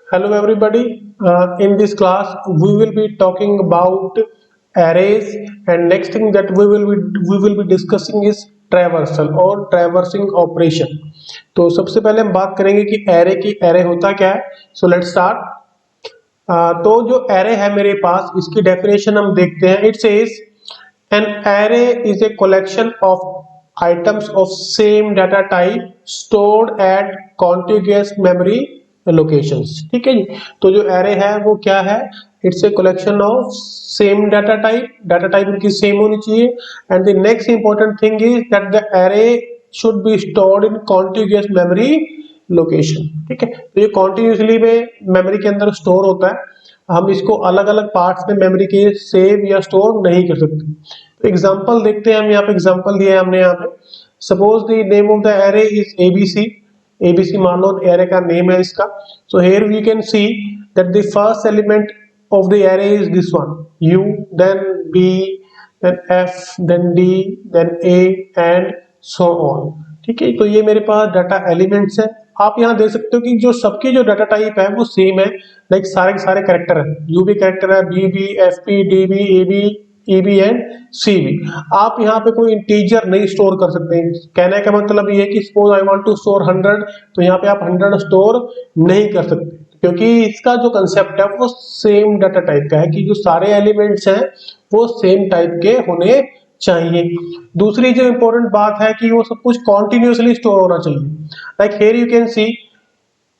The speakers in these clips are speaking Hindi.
Hello everybody. In this class, we will be talking about arrays, and next thing that we will be discussing is traversal और traversing operation. तो सबसे पहले हम बात करेंगे कि array होता क्या है. So let's start. तो जो array है मेरे पास, इसकी definition हम देखते हैं. It says an array is a collection of items of same data type stored at contiguous memory locations. ठीक है जी. तो जो एरे है वो क्या है? It's a collection of same data type इनकी सेम होनी चाहिए. And the next important thing is that the array should be stored in contiguous memory location. ठीक है. तो ये कॉन्टिन्यूसली में मेमोरी के अंदर स्टोर होता है. हम इसको अलग अलग पार्ट्स में मेमोरी के सेव या स्टोर नहीं कर सकते. तो एग्जांपल देखते हैं. हम यहाँ पे एग्जांपल दिया है हमने यहाँ पे. Suppose the name of the array is ABC. ABC मान लो एरे का नेम है इसका. So here we can see that the first element of the array is this one, U, then B, then F, then D, then A and so on. ठीक है. तो ये मेरे पास डाटा एलिमेंट्स है. आप यहाँ देख सकते हो कि जो सबकी जो डाटा टाइप है वो सेम है. लाइक सारे के सारे कैरेक्टर है. U भी कैरेक्टर है, B भी, F भी, D भी, A भी, E भी एंड C भी. आप यहाँ पे कोई इंटीजर नहीं स्टोर कर सकते. कहने का मतलब ये है कि suppose I want to store 100, तो यहाँ पे आप 100 स्टोर नहीं कर सकते, क्योंकि इसका जो कंसेप्ट है वो सेम डाटा टाइप का है कि जो सारे एलिमेंट्स हैं वो सेम टाइप के होने चाहिए. दूसरी जो इंपॉर्टेंट बात है कि वो सब कुछ कॉन्टिन्यूसली स्टोर होना चाहिए. Like here you can see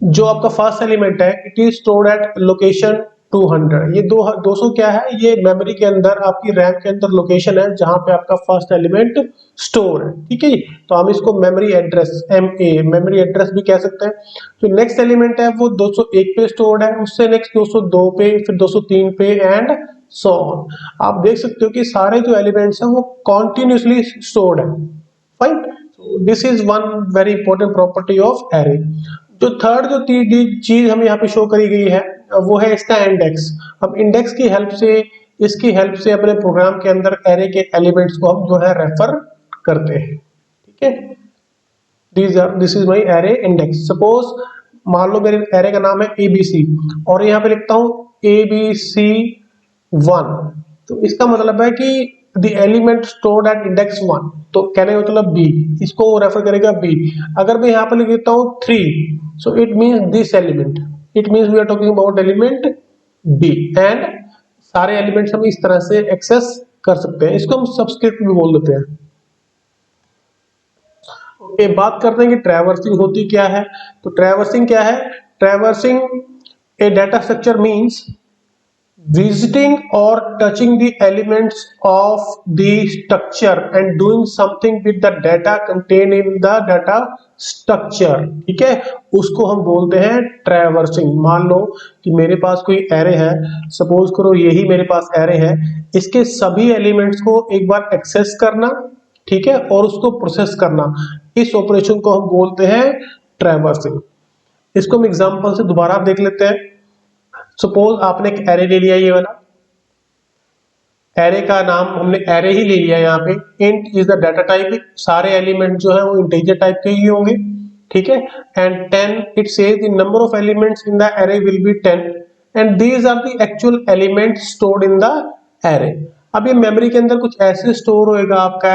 जो आपका फर्स्ट एलिमेंट है it is stored at location 200. ये 200 क्या है? ये मेमोरी के अंदर आपकी रैम के अंदर लोकेशन है जहां पे आपका फर्स्ट एलिमेंट स्टोर है. ठीक है. तो हम इसको मेमोरी एड्रेस मेमोरी एड्रेस भी कह सकते हैं. तो नेक्स्ट एलिमेंट है वो 201 पे स्टोर्ड है, उससे नेक्स्ट 202 पे, फिर 203 पे एंड सो ऑन. आप देख सकते हो कि सारे जो एलिमेंट्स हैं वो कॉन्टिन्यूसली स्टोर्ड है. Fine. This is one very important property of array. जो थर्ड जो चीज हमें यहाँ पे शो करी गई है वो है इसका इंडेक्स. हम इंडेक्स की हेल्प से, इसकी हेल्प से अपने प्रोग्राम के अंदर एरे के एलिमेंट्स को हम जो है रेफर करते हैं. ठीक है. This is my array index. Suppose मान लो मेरे एरे का नाम है एबीसी और यहाँ पे लिखता हूँ ABC1. तो इसका मतलब है कि the element stored at index 1. तो कहने का मतलब बी, इसको रेफर करेगा बी. अगर मैं यहाँ पे लिख देता हूँ 3, so it means this element. It means we are talking about element B. And सारे एलिमेंट्स हम इस तरह से एक्सेस कर सकते हैं. इसको हम सबस्क्रिप्ट भी बोल देते हैं. ओके. बात करते हैं कि ट्रैवर्सिंग होती क्या है. तो ट्रैवर्सिंग क्या है? Traversing A data structure means visiting or touching the elements of the structure and doing something with the data contained in the data structure. ठीक है. उसको हम बोलते हैं ट्रैवर्सिंग. मान लो कि मेरे पास कोई एरे है, सपोज करो यही मेरे पास एरे है, इसके सभी एलिमेंट्स को एक बार एक्सेस करना, ठीक है, और उसको प्रोसेस करना, इस ऑपरेशन को हम बोलते हैं ट्रैवर्सिंग. इसको हम एग्जांपल से दोबारा देख लेते हैं. सपोज आपने एक एरे ले लिया, ये वाला एरे का नाम हमने एरे ही ले लिया. यहाँ पे int is the data type. सारे एलिमेंट जो है वो इंटीजर टाइप के ही होंगे. ठीक है. And 10 it says the number of elements in the array will be 10 and these are the actual elements stored in the array. अब ये मेमोरी के अंदर कुछ ऐसे स्टोर होएगा आपका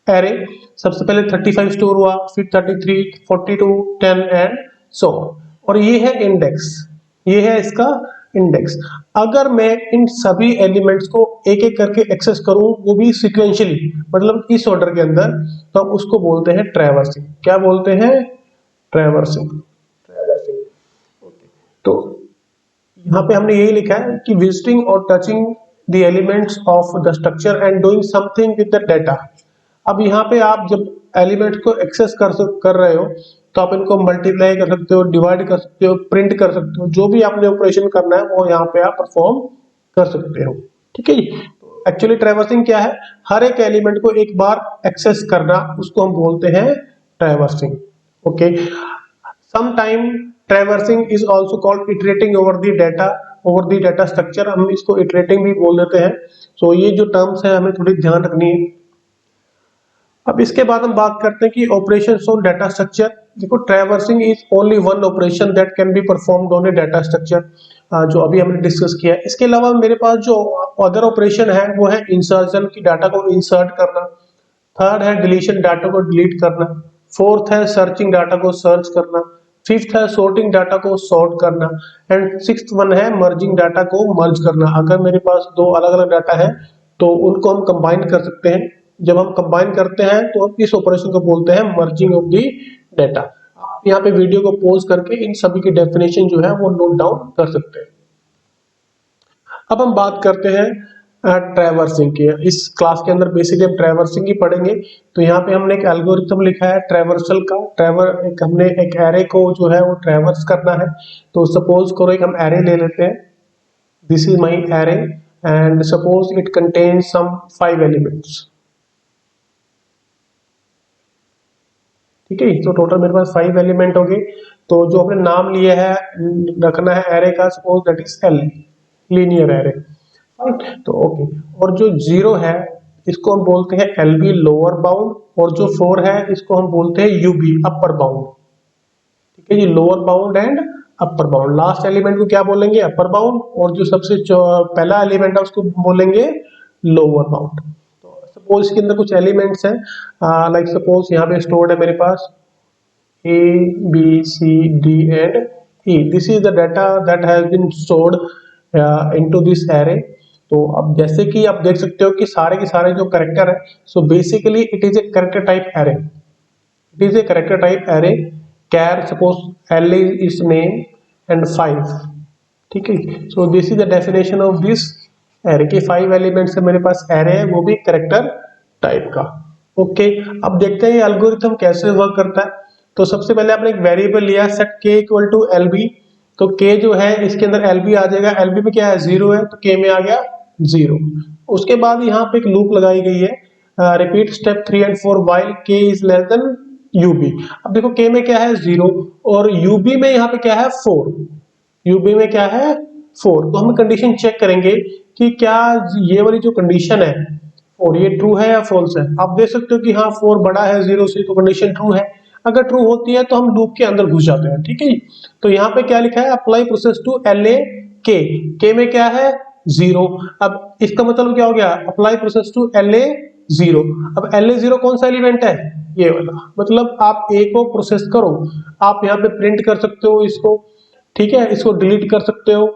एरे. सबसे पहले 35 स्टोर हुआ, फिर 33, 42, 10 एंड सो. और ये है इंडेक्स. ये है इसका इंडेक्स. अगर मैं इन सभी एलिमेंट्स को एक एक करके एक्सेस करूं, वो भी सीक्वेंशियली, मतलब इस ऑर्डर के अंदर, तो हम उसको बोलते हैं ट्रैवर्सिंग. क्या बोलते हैं? ट्रैवर्सिंग. तो यहाँ पे हमने यही लिखा है कि विजिटिंग और touching the elements of the structure and doing something with the data. अब यहाँ पे आप जब एलिमेंट्स को एक्सेस कर रहे हो तो आप इनको मल्टीप्लाई कर सकते हो, डिवाइड कर सकते हो, प्रिंट कर सकते हो. जो भी आपने ऑपरेशन करना है वो यहाँ पे आप परफॉर्म कर सकते हो. ठीक है जी. एक्चुअली ट्रैवर्सिंग क्या है? हर एक एलिमेंट को एक बार एक्सेस करना, उसको हम बोलते हैं traversing. Okay. Some time traversing is also called iterating over the data structure. हम इसको इटरेटिंग भी बोल देते हैं. सो ये जो टर्म्स है हमें थोड़ी ध्यान रखनी है. अब इसके बाद हम बात करते हैं कि ऑपरेशंस ऑन डाटा स्ट्रक्चर। देखो traversing is only one operation that can be performed on A data structure, जो अभी हमने डिस्कस किया है। इसके अलावा मेरे पास जो अदर ऑपरेशन है वो है इंसर्शन, की डाटा को इंसर्ट करना। थर्ड है डिलीशन, डाटा को डिलीट करना। फोर्थ है सर्चिंग, डाटा को सर्च करना। फिफ्थ है सॉर्टिंग, डाटा को सॉर्ट करना। एंड सिक्स्थ वन है मर्जिंग, डाटा को मर्ज करना। अगर मेरे पास दो अलग अलग डाटा है तो उनको हम कंबाइन कर सकते हैं। जब हम कंबाइन करते हैं तो हम इस ऑपरेशन को बोलते हैं मर्जिंग ऑफ दी डाटा। आप यहाँ पे वीडियो को पॉज करके इन सभी की डेफिनेशन जो है वो नोट डाउन कर सकते हैं। अब हम बात करते हैं ट्रैवर्सिंग की। इस क्लास के अंदर बेसिकली हम ट्रैवर्सिंग ही पढ़ेंगे। तो यहाँ पे हमने एक एल्गोरिथम लिखा है ट्रैवर्सल का। हमने एक एरे को जो है वो ट्रैवर्स करना है। तो सपोज करो एक हम एरे ले लेते हैं। This is my array and suppose it contains some 5 elements. ठीक है, तो टोटल मेरे पास 5 एलिमेंट हो गए। तो जो हमने नाम लिया है रखना है एरे का, suppose that is L, linear array. Right, तो ओके। और जो 0 है इसको हम बोलते हैं एलबी, लोअर बाउंड। और जो 4 है इसको हम बोलते हैं यूबी, अपर बाउंड। ठीक है जी, lower bound and upper bound. Last element को क्या बोलेंगे? Upper bound. और जो सबसे पहला एलिमेंट है उसको बोलेंगे लोअर बाउंड। तो सपोज इसके अंदर कुछ एलिमेंट्स हैं, लाइक सपोज यहाँ पे स्टोर्ड है मेरे पास A, B, C, D and E. This is the data that has been stored into this array. तो अब जैसे कि आप देख सकते हो कि सारे के सारे जो कैरेक्टर है, so basically it is a character type array. It is a character type array. Char suppose L is its name and 5। ठीक है, so this is the definition of this array के 5 एलिमेंट्स है मेरे पास एरे है, वो भी कैरेक्टर टाइप का। ओके, अब देखते हैं ये एल्गोरिथम कैसे वर्क करता है। तो सबसे पहले आपने एक वेरिएबल लिया set k equal to L B. तो k जो है इसके अंदर एल बी आ जाएगा। एल बी में क्या है? 0 है, तो k में आ गया 0। उसके बाद यहाँ पे एक लूप लगाई गई है, repeat step 3 and 4 while k is less than UB. अब देखो k में क्या है? 0 और यूबी में यहाँ पे क्या है? 4। यूबी में क्या है? 4। तो हम कंडीशन चेक करेंगे कि क्या ये वाली जो कंडीशन है और ये ट्रू है या फॉल्स है। आप देख सकते हो कि हाँ 4 बड़ा है 0 से, तो कंडीशन ट्रू है। अगर ट्रू होती है तो हम लूप के अंदर घुस जाते हैं। ठीक है, तो यहाँ पे क्या लिखा है? Apply process to L A K. के में क्या है? 0। अब इसका मतलब क्या हो गया? Apply process to L A 0। अब एल ए 0 कौन सा एलिमेंट है? ये वाला। मतलब आप ए को प्रोसेस करो, आप यहाँ पे प्रिंट कर सकते हो इसको। ठीक है, इसको डिलीट कर सकते हो,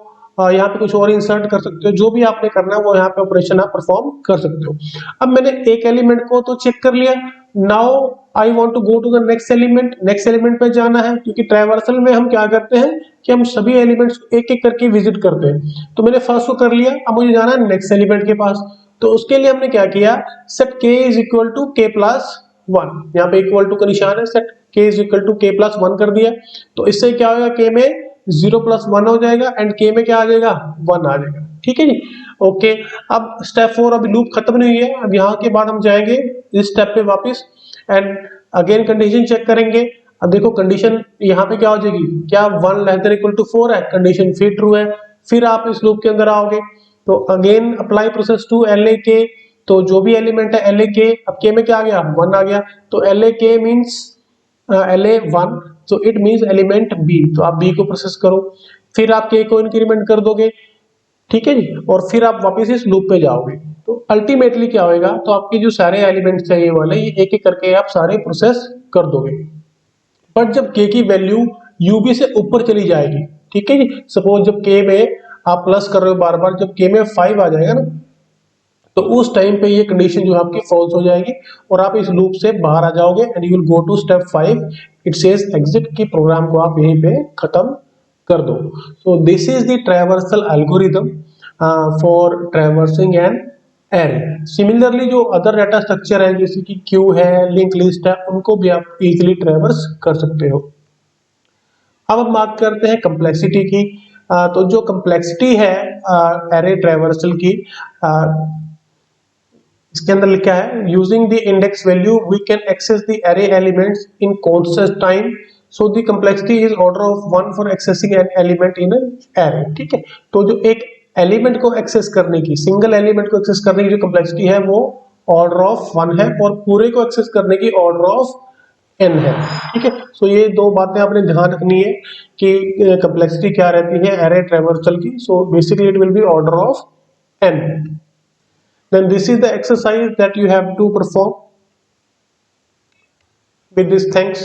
यहाँ पे कुछ और इंसर्ट कर सकते हो। जो भी आपने करना है वो यहाँ पे ऑपरेशन आप परफॉर्म कर सकते हो। अब मैंने एक एलिमेंट को तो चेक कर लिया। Now I want to go to the next element. Next element पे जाना है, क्योंकि ट्रैवर्सल में हम क्या करते हैं कि हम सभी एलिमेंट्स को एक एक करके विजिट करते हैं। तो मैंने फर्स्ट को कर लिया, अब मुझे जाना है नेक्स्ट एलिमेंट के पास। तो उसके लिए हमने क्या किया? Set k is equal to k plus 1। यहाँ पे इक्वल टू का निशान है, set k is equal to k plus 1 कर दिया। तो इससे क्या होगा? k में 0 प्लस 1 हो जाएगा एंड k में क्या आ जाएगा? 1 आ जाएगा। ठीक है जी, ओके। अब स्टेप 4, अभी लूप खत्म नहीं हुई है। अब यहाँ के बाद हम जाएंगे इस स्टेप पे वापस एंड अगेन कंडीशन चेक करेंगे। अब देखो कंडीशन यहाँ पे क्या हो जाएगी? क्या 1 लेस देन इक्वल टू 4 है? कंडीशन फिर ट्रू है। फिर आप इस लूप के अंदर आओगे तो again apply process to L A K. तो जो भी एलिमेंट है एल ए के, अब के में क्या आ गया? 1 आ गया। तो एल ए के मीन्स एल ए 1, तो इट मीन्स एलिमेंट बी। तो आप बी को प्रोसेस करो, फिर आप के को इंक्रीमेंट कर दोगे। ठीक है जी, और फिर आप वापस इस लूप पे जाओगे। तो अल्टीमेटली क्या होएगा? तो आपके जो सारे एलिमेंट्स है ये वाले, ये एक एक करके आप सारे प्रोसेस कर दोगे। बट जब k की वैल्यू यूबी से ऊपर चली जाएगी, ठीक है जी, सपोज जब k में आप प्लस कर रहे हो बार बार, जब k में 5 आ जाएगा ना, तो उस टाइम पे ये कंडीशन जो है आपकी फॉल्स हो जाएगी और आप इस लूप से बाहर आ जाओगे and you will go to step 5। It says exit, की प्रोग्राम को आप यहीं पे खत्म कर दो। So this is the traversal algorithm for traversing an array. Similarly जो अदर डाटा स्ट्रक्चर है जैसे कि क्यू है, लिंक लिस्ट है, उनको भी आप इजीली ट्रैवर्स कर सकते हो। अब हम बात करते हैं कम्प्लेक्सिटी की। तो जो कम्प्लेक्सिटी है एरे ट्रैवर्सल की, इसके अंदर लिखा है using the index value we can access the array elements in constant time, so the complexity is order of 1 for accessing an element in an array. ठीक है, तो जो एक एलिमेंट को एक्सेस करने की, सिंगल एलिमेंट को एक्सेस करने की जो कम्प्लेक्सिटी है वो ऑर्डर ऑफ 1 है और पूरे को एक्सेस करने की ऑर्डर ऑफ n है। ठीक है, सो ये दो बातें आपने ध्यान रखनी है कि कंप्लेक्सिटी क्या रहती है एरे ट्रैवर्सल की। So basically it will be order of n। Then this is the exercise that you have to perform with these things।